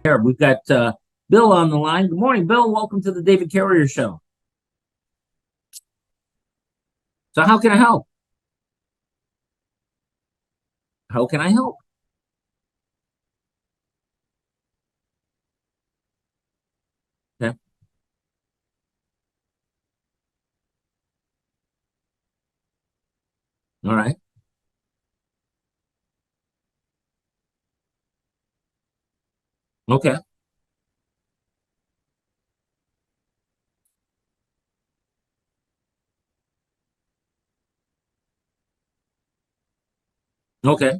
Here, we've got Bill on the line. Good morning, Bill. Welcome to the David Carrier Show. So how can I help? How can I help? Okay. All right. Okay. Okay.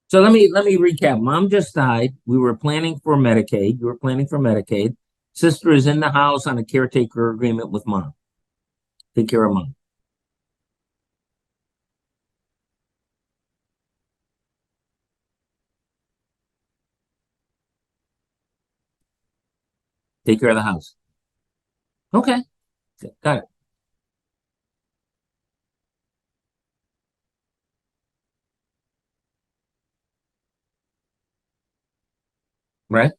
So let me recap. Mom just died. We were planning for Medicaid. You were planning for Medicaid. Sister is in the house on a caretaker agreement with mom. Take care of mom. Take care of the house. Okay. Got it. Right?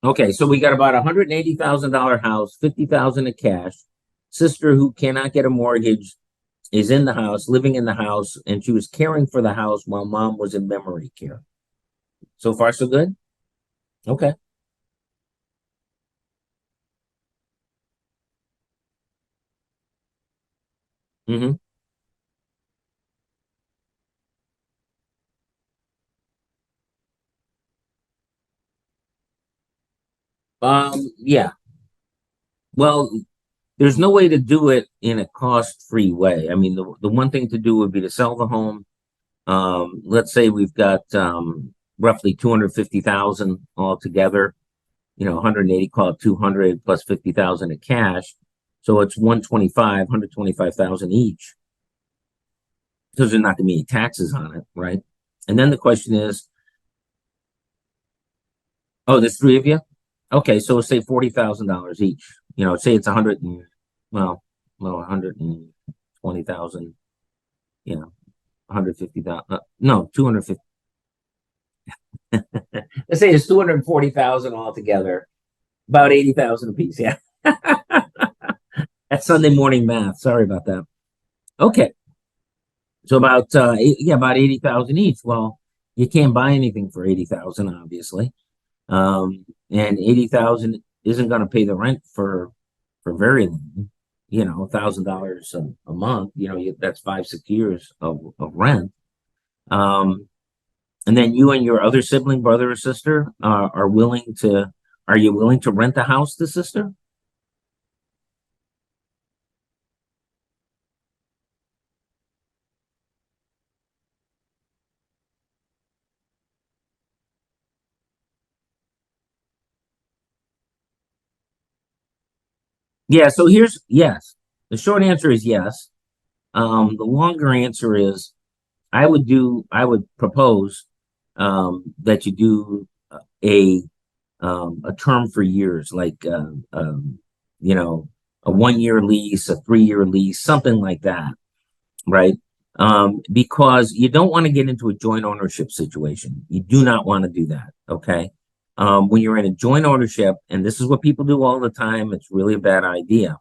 Okay. So we got about $180,000 house, 50,000 in cash. Sister who cannot get a mortgage is in the house, living in the house, and she was caring for the house while mom was in memory care. So far, so good. Okay. Mm-hmm. Yeah. Well, there's no way to do it in a cost-free way. I mean, the one thing to do would be to sell the home. Let's say we've got roughly 250,000 altogether. 180, call it 200 plus 50,000 in cash. So it's 125,000 each. Because there's not going to be any taxes on it, right? And then the question is, oh, there's three of you. Okay, so say $40,000 each. Say it's 100 and well, 120,000. 150,000. No, 250. Let's say it's 240,000 altogether. About 80,000 a piece. Yeah, that's Sunday morning math. Sorry about that. Okay, so about 80,000 each. Well, you can't buy anything for 80,000, obviously. And 80,000 isn't going to pay the rent for very long. $1,000 a month. That's 5, 6 years of rent. Um, and then you and your other sibling, brother or sister, are willing to. Are you willing to rent the house to sister? Yeah. So here's yes. The short answer is yes. The longer answer is I would propose that you do a a term for years, like you know, a 1 year lease, a 3 year lease, something like that, right? Because you don't want to get into a joint ownership situation. You do not want to do that. Okay. When you're in a joint ownership, and this is what people do all the time, it's really a bad idea.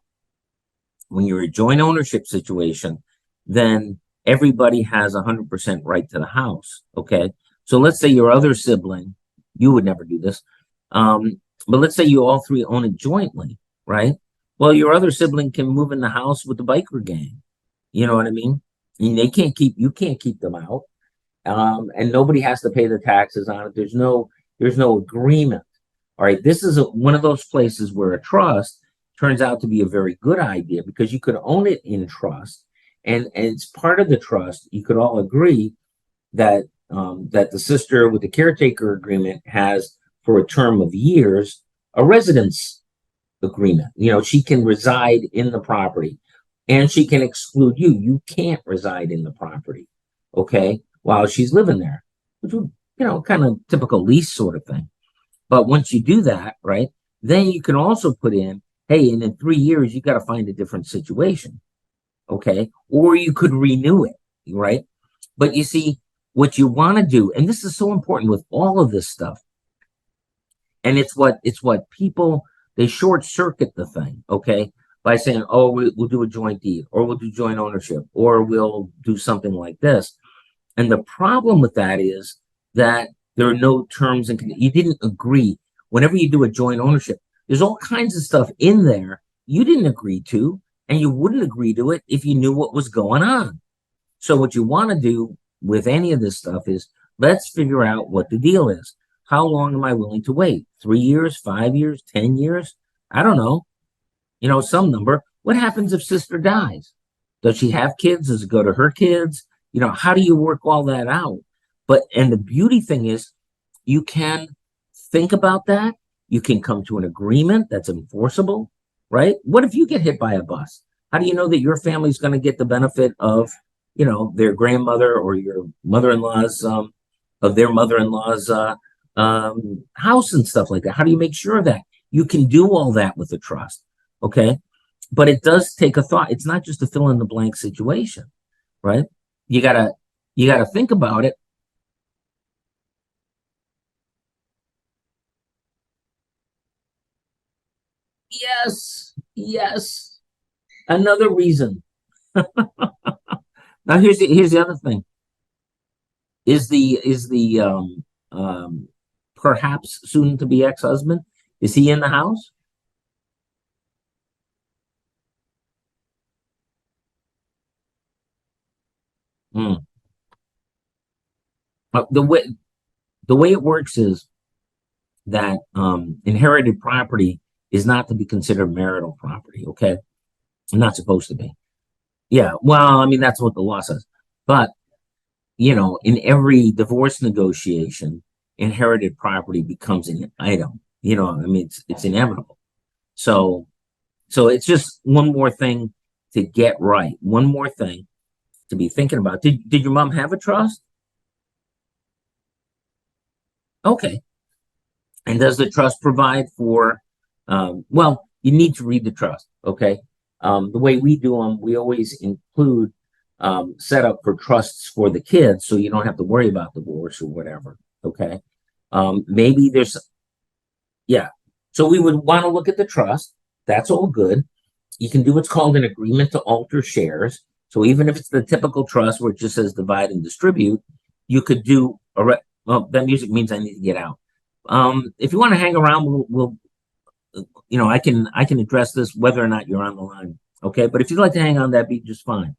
When you're a joint ownership situation, then everybody has 100% right to the house. Okay. So let's say your other sibling, you would never do this. But let's say you all three own it jointly, right? Well, your other sibling can move in the house with the biker gang. You know what I mean? And you can't keep them out. And nobody has to pay the taxes on it. There's no agreement. All right. This is one of those places where a trust turns out to be a very good idea because you could own it in trust. And it's part of the trust. You could all agree that the sister with the caretaker agreement has for a term of years a residence agreement. She can reside in the property and she can exclude you. You can't reside in the property, okay, while she's living there, which would kind of typical lease sort of thing. But once you do that, right, then you can also put in, hey, and in 3 years, you got to find a different situation. Okay. Or you could renew it, right? But you see, what you want to do, and this is so important with all of this stuff, and it's what people, they short circuit the thing, okay, by saying, oh, we'll do a joint deed, or we'll do joint ownership, or we'll do something like this. And the problem with that is that there are no terms and you didn't agree. Whenever you do a joint ownership, there's all kinds of stuff in there you didn't agree to, and you wouldn't agree to it if you knew what was going on. So what you want to do with any of this stuff is, let's figure out what the deal is. How long am I willing to wait? 3 years, 5 years, 10 years? I don't know. Some number. What happens if sister dies? Does she have kids? Does it go to her kids? How do you work all that out? And the beauty thing is, you can think about that. You can come to an agreement that's enforceable, right? What if you get hit by a bus? How do you know that your family's going to get the benefit of, their grandmother or your mother-in-law's, of their mother-in-law's house and stuff like that? How do you make sure of that? You can do all that with a trust, okay? But it does take a thought. It's not just a fill in the blank situation, right? You gotta think about it. Yes, yes. Another reason. Now here's the other thing. Is the perhaps soon to be ex-husband, is he in the house? Hmm. The way it works is that inherited property is not to be considered marital property. Okay, not supposed to be. Yeah, well, I mean that's what the law says. But in every divorce negotiation, inherited property becomes an item. I mean it's inevitable. So so it's just one more thing to get right. One more thing to be thinking about. Did your mom have a trust? Okay. And does the trust provide for, well, you need to read the trust, okay? The way we do them, we always include setup for trusts for the kids so you don't have to worry about divorce or whatever, okay? Maybe there's, yeah. So we would want to look at the trust. That's all good. You can do what's called an agreement to alter shares. So even if it's the typical trust where it just says divide and distribute, you could do well, that music means I need to get out. If you want to hang around, I can address this whether or not you're on the line. Okay, but if you'd like to hang on, that'd be just fine.